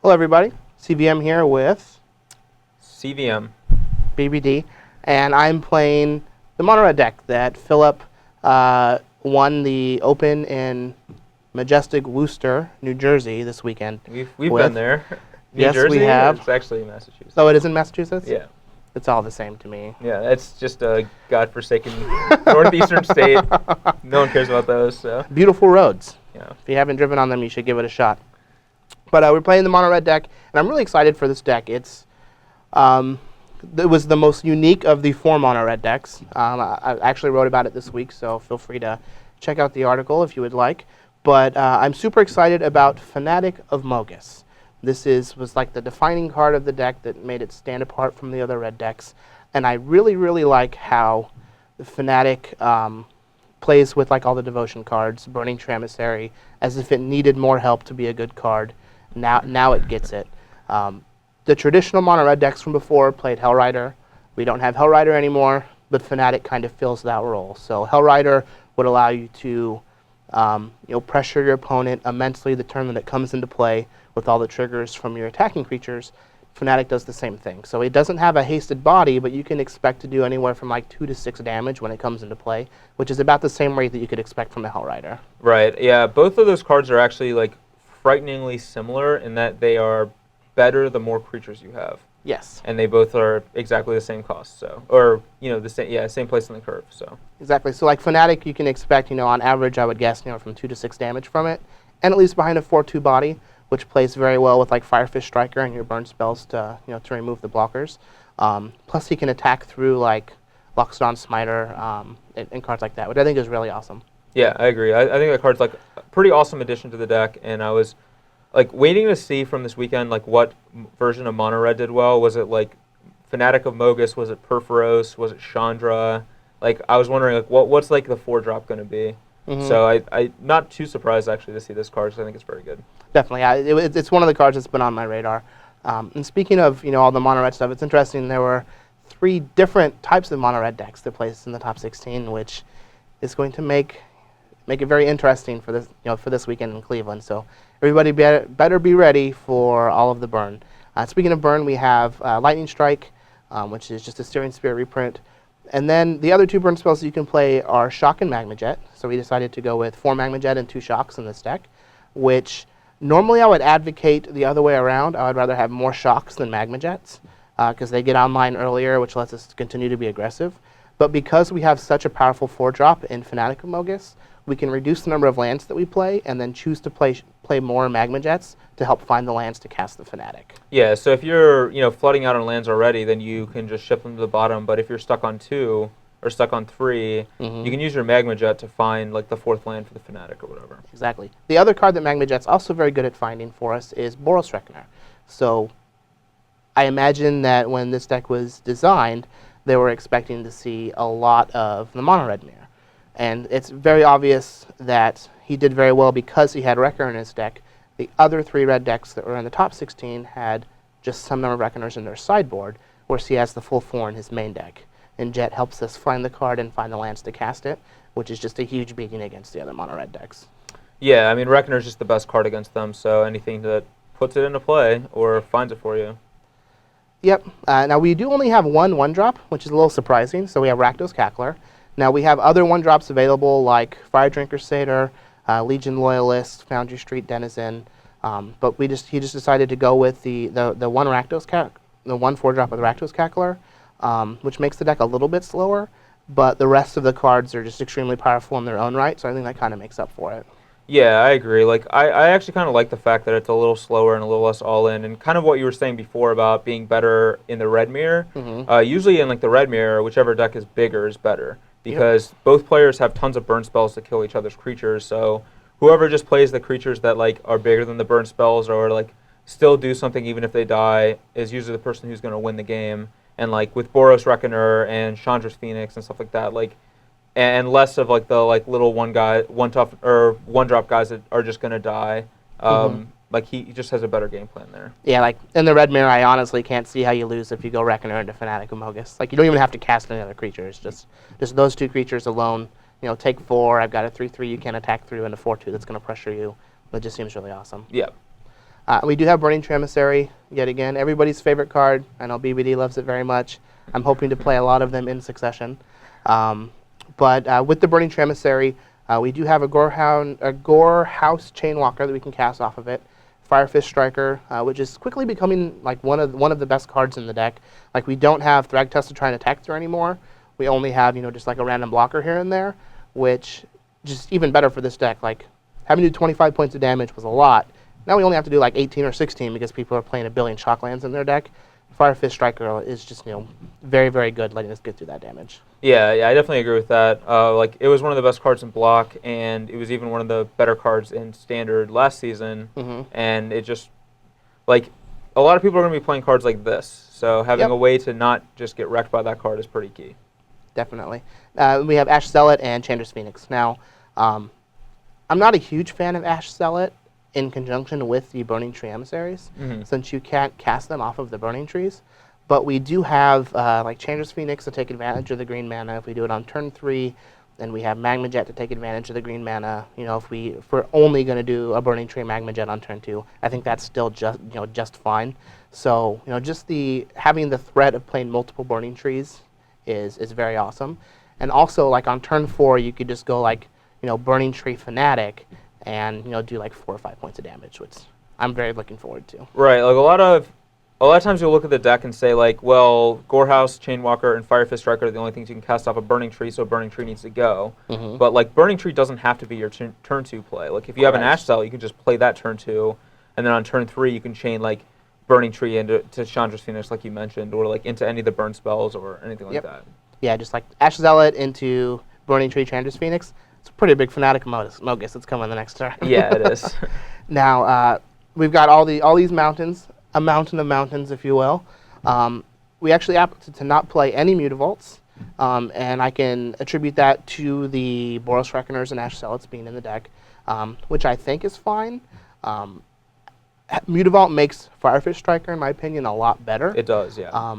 Hello everybody, CVM here with CVM. BBD, and I'm playing the mono red deck that Philip won the Open in majestic Worcester, New Jersey this weekend. We've been there. New Yes, Jersey? we have. It's actually Massachusetts. Oh, it is in Massachusetts? Yeah. It's all the same to me. Yeah, it's just a godforsaken northeastern state. No one cares about those. So. Beautiful roads. Yeah. If you haven't driven on them, you should give it a shot. But we're playing the mono red deck, and I'm really excited for this deck. It was the most unique of the 4 mono red decks. I actually wrote about it this week, so feel free to check out the article if you would like. But I'm super excited about Fanatic of Mogus. This was like the defining card of the deck that made it stand apart from the other red decks. And I really, really like how the Fanatic plays with like all the devotion cards, Burning Emissary, as if it needed more help to be a good card. Now it gets it. The traditional mono red decks from before played Hellrider. We don't have Hellrider anymore, but Fanatic kind of fills that role. So Hellrider would allow you to pressure your opponent immensely the turn that it comes into play with all the triggers from your attacking creatures. Fanatic does the same thing. So it doesn't have a hasted body, but you can expect to do anywhere from like 2 to 6 damage when it comes into play, which is about the same rate that you could expect from a Hellrider. Right, yeah. Both of those cards are actually like frighteningly similar in that they are better the more creatures you have. Yes. And they both are exactly the same cost, so same place on the curve. So exactly. So like Fanatic, you can expect on average I would guess from 2 to 6 damage from it, and at least behind a 4/2 body, which plays very well with like Firefish Striker and your burn spells to to remove the blockers. Plus he can attack through like Loxodon Smiter and cards like that, which I think is really awesome. Yeah, I agree. I think that card's like a pretty awesome addition to the deck, and I was like waiting to see from this weekend like what version of Mono Red did well. Was it like Fanatic of Mogus? Was it Perforos? Was it Chandra? Like I was wondering like what's like the 4-drop going to be. Mm-hmm. So I not too surprised actually to see this card, because I think it's very good. Definitely, it's one of the cards that's been on my radar. And speaking of all the mono red stuff, it's interesting there were 3 different types of mono red decks that placed in the top 16, which is going to make it very interesting for this for this weekend in Cleveland. So everybody better be ready for all of the burn. Speaking of burn, we have Lightning Strike, which is just a Steering Spirit reprint. And then the other 2 burn spells you can play are Shock and Magma Jet. So we decided to go with 4 Magma Jet and 2 Shocks in this deck, which normally I would advocate the other way around. I would rather have more Shocks than Magma Jets because they get online earlier, which lets us continue to be aggressive. But because we have such a powerful 4-drop in Fanatic of Mogus, we can reduce the number of lands that we play and then choose to play more Magma Jets to help find the lands to cast the Fanatic. Yeah, so if you're flooding out on lands already, then you can just ship them to the bottom. But if you're stuck on 2 or stuck on 3, you can use your Magma Jet to find like the 4th land for the Fanatic or whatever. Exactly. The other card that Magma Jet's also very good at finding for us is Boros Reckoner. So I imagine that when this deck was designed, they were expecting to see a lot of the mono red mirror. And it's very obvious that he did very well because he had Reckoner in his deck. The other 3 red decks that were in the top 16 had just some number of Reckoners in their sideboard, whereas he has the full 4 in his main deck. And Jet helps us find the card and find the lands to cast it, which is just a huge beating against the other mono red decks. Yeah, I mean, Reckoner's just the best card against them, so anything that puts it into play or finds it for you. Yep. Now we do only have 1 1-drop, which is a little surprising. So we have Rakdos Cackler. Now we have other 1-drops available like Fire Drinker Satyr, Legion Loyalist, Foundry Street Denizen, but he just decided to go with the 1 Rakdos the 1 4-drop with Rakdos Cackler, which makes the deck a little bit slower, but the rest of the cards are just extremely powerful in their own right, so I think that kind of makes up for it. Yeah, I agree. Like I actually kind of like the fact that it's a little slower and a little less all-in, and kind of what you were saying before about being better in the red mirror. Mm-hmm. Usually in like the red mirror, whichever deck is bigger is better, because both players have tons of burn spells to kill each other's creatures. So whoever just plays the creatures that like are bigger than the burn spells or like still do something even if they die is usually the person who's going to win the game. And like with Boros Reckoner and Chandra's Phoenix and stuff like that, like. And less of like the like little 1-drop guys that are just gonna die. Like he just has a better game plan there. Yeah, like in the red mirror, I honestly can't see how you lose if you go Reckoner into Fanatic of Mogus. Like you don't even have to cast any other creatures. Just those 2 creatures alone. Take 4. I've got a 3/3 you can't attack through and a 4/2 that's gonna pressure you. It just seems really awesome. Yeah. We do have Burning Tree Emissary, yet again, everybody's favorite card. I know BBD loves it very much. I'm hoping to play a lot of them in succession. But with the Burning Tree Emissary, we do have a Gore House Chainwalker that we can cast off of it. Firefist Striker, which is quickly becoming like one of the best cards in the deck. Like, we don't have Thragtusk to try and attack through anymore. We only have, just like a random blocker here and there, which just even better for this deck. Like, having to do 25 points of damage was a lot. Now we only have to do like 18 or 16 because people are playing a billion Shocklands in their deck. Firefist Striker is just, very, very good letting us get through that damage. Yeah, I definitely agree with that. Like, it was one of the best cards in block, and it was even one of the better cards in standard last season. And it just, like, a lot of people are going to be playing cards like this. So having a way to not just get wrecked by that card is pretty key. Definitely. We have Ash Zealot and Chandra's Phoenix. Now, I'm not a huge fan of Ash Zealot in conjunction with the Burning Tree Emissaries, since you can't cast them off of the Burning Trees. But we do have like Chandra's Phoenix to take advantage of the green mana if we do it on turn 3, and we have Magma Jet to take advantage of the green mana. If we're only going to do a Burning Tree Magma Jet on turn 2, I think that's still just fine. So just having the threat of playing multiple Burning Trees is very awesome. And also, like, on turn 4, you could just go like Burning Tree Fanatic and do like 4 or 5 points of damage, which I'm very looking forward to. Right, like a lot of times you'll look at the deck and say, like, well, Gorehouse, Chainwalker, and Firefist Striker are the only things you can cast off a Burning Tree, so Burning Tree needs to go. But, like, Burning Tree doesn't have to be your turn 2 play. Like, if you have an Ash Cell, you can just play that turn 2, and then on turn 3 you can chain, like, Burning Tree into Chandra's Phoenix, like you mentioned, or, like, into any of the burn spells or anything like that. Yeah, just like Ash Zealot into Burning Tree, Chandra's Phoenix. It's a pretty big Fanatic Mogus that's coming the next turn. Yeah, it is. Now, we've got all these mountains, a mountain of mountains, if you will. We actually opted to not play any Mutavaults, and I can attribute that to the Boros Reckoners and Ash Zealots being in the deck, which I think is fine. Mutavault makes Firefist Striker, in my opinion, a lot better. It does, yeah.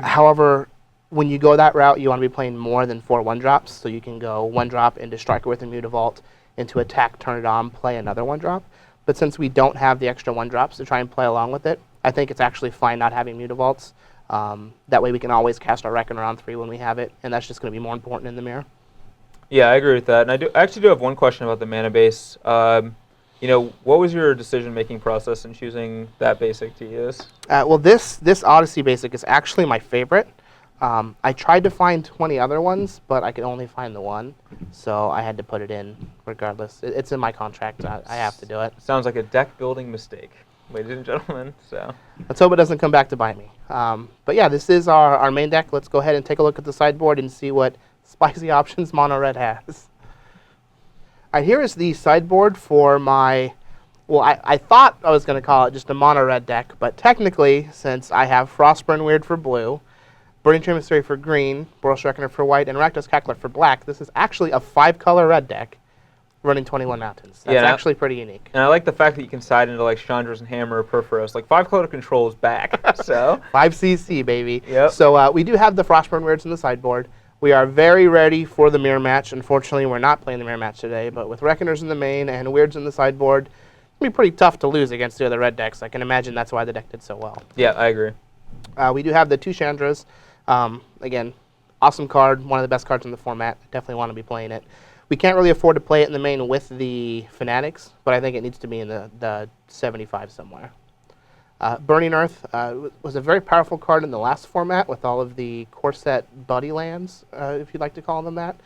However, when you go that route, you want to be playing more than 4 1-drops, so you can go 1-drop into Striker with a Mutavault, into attack, turn it on, play another 1-drop. But since we don't have the extra 1-drops to try and play along with it, I think it's actually fine not having Mutavaults. That way we can always cast our Reckoner on 3 when we have it, and that's just going to be more important in the mirror. Yeah, I agree with that. And I actually do have one question about the mana base. What was your decision-making process in choosing that basic to use? Well, this Odyssey basic is actually my favorite. I tried to find 20 other ones, but I could only find the one, so I had to put it in regardless. It's in my contract. I have to do it. Sounds like a deck-building mistake, ladies and gentlemen. So let's hope it doesn't come back to bite me. But yeah, this is our main deck. Let's go ahead and take a look at the sideboard and see what spicy options Mono Red has. All right, here is the sideboard for my... Well, I thought I was going to call it just a Mono Red deck, but technically, since I have Frostburn Weird for blue, Burning Tree Emissary for green, Boros Reckoner for white, and Rakdos Cackler for black, this is actually a 5-color red deck running 21 mountains. That's actually pretty unique. And I like the fact that you can side into like Chandra's and Hammer, Perforos. Like 5-color control is back. So 5cc, baby. Yep. So we do have the Frostburn Weirds in the sideboard. We are very ready for the mirror match. Unfortunately, we're not playing the mirror match today, but with Reckoners in the main and Weirds in the sideboard, it's going to be pretty tough to lose against the other red decks. I can imagine that's why the deck did so well. Yeah, I agree. We do have the 2 Chandras. Again, awesome card, one of the best cards in the format. Definitely want to be playing it. We can't really afford to play it in the main with the Fanatics, but I think it needs to be in the 75 somewhere. Burning Earth was a very powerful card in the last format with all of the core set buddy lands, if you'd like to call them that.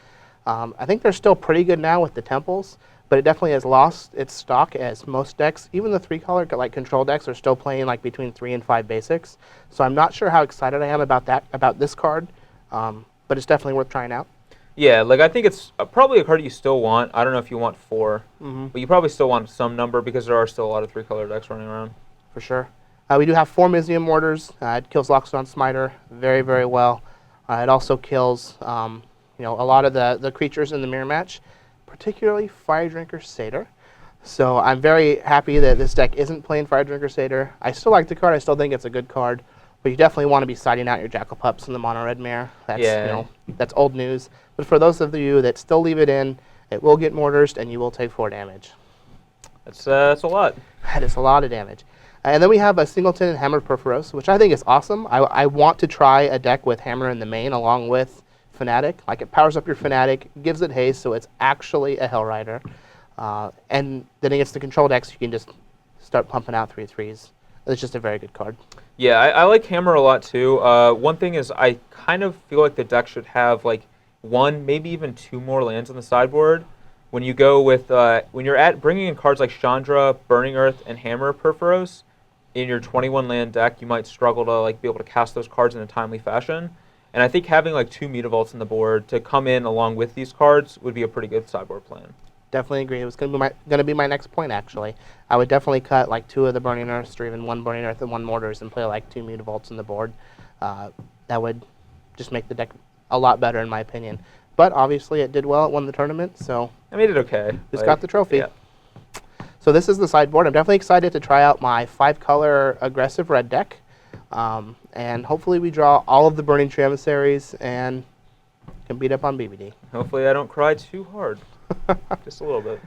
I think they're still pretty good now with the temples, but it definitely has lost its stock as most decks, even the 3-color like control decks, are still playing like between 3 and 5 basics. So I'm not sure how excited I am about this card, but it's definitely worth trying out. Yeah, like I think it's probably a card you still want. I don't know if you want 4, but you probably still want some number because there are still a lot of 3-color decks running around. For sure. We do have 4 Mizium Mortars. It kills Lockstone Smiter very, very well. It also kills a lot of the creatures in the mirror match, particularly Fire Drinker Satyr. So I'm very happy that this deck isn't playing Fire Drinker Satyr. I still like the card. I still think it's a good card. But you definitely want to be siding out your Jackal Pups in the Mono Red Mirror. That's, that's old news. But for those of you that still leave it in, it will get mortars and you will take 4 damage. That's a lot. That is a lot of damage. And then we have a Singleton and Hammer Perforos, which I think is awesome. I want to try a deck with Hammer in the main along with Fanatic. Like, it powers up your Fanatic, gives it haste, so it's actually a Hell Rider. And then against the control decks, you can just start pumping out 3/3s. It's just a very good card. Yeah, I like Hammer a lot too. One thing is I kind of feel like the deck should have like one, maybe even two more lands on the sideboard. When you go with when you're at bringing in cards like Chandra, Burning Earth, and Hammer Perforos in your 21 land deck, you might struggle to like be able to cast those cards in a timely fashion. And I think having like two Mutavaults on the board to come in along with these cards would be a pretty good sideboard plan. Definitely agree. It was going to be my next point, actually. I would definitely cut like two of the Burning Earths, or even one Burning Earth and one Mortars, and play like two Mutavaults on the board. That would just make the deck a lot better, in my opinion. But obviously, it did well. It won the tournament, so I made it okay. Just got the trophy. Yeah. So this is the sideboard. I'm definitely excited to try out my 5-color aggressive red deck, and hopefully we draw all of the Burning Tree Emissaries and can beat up on BBD. Hopefully, I don't cry too hard. Just a little bit.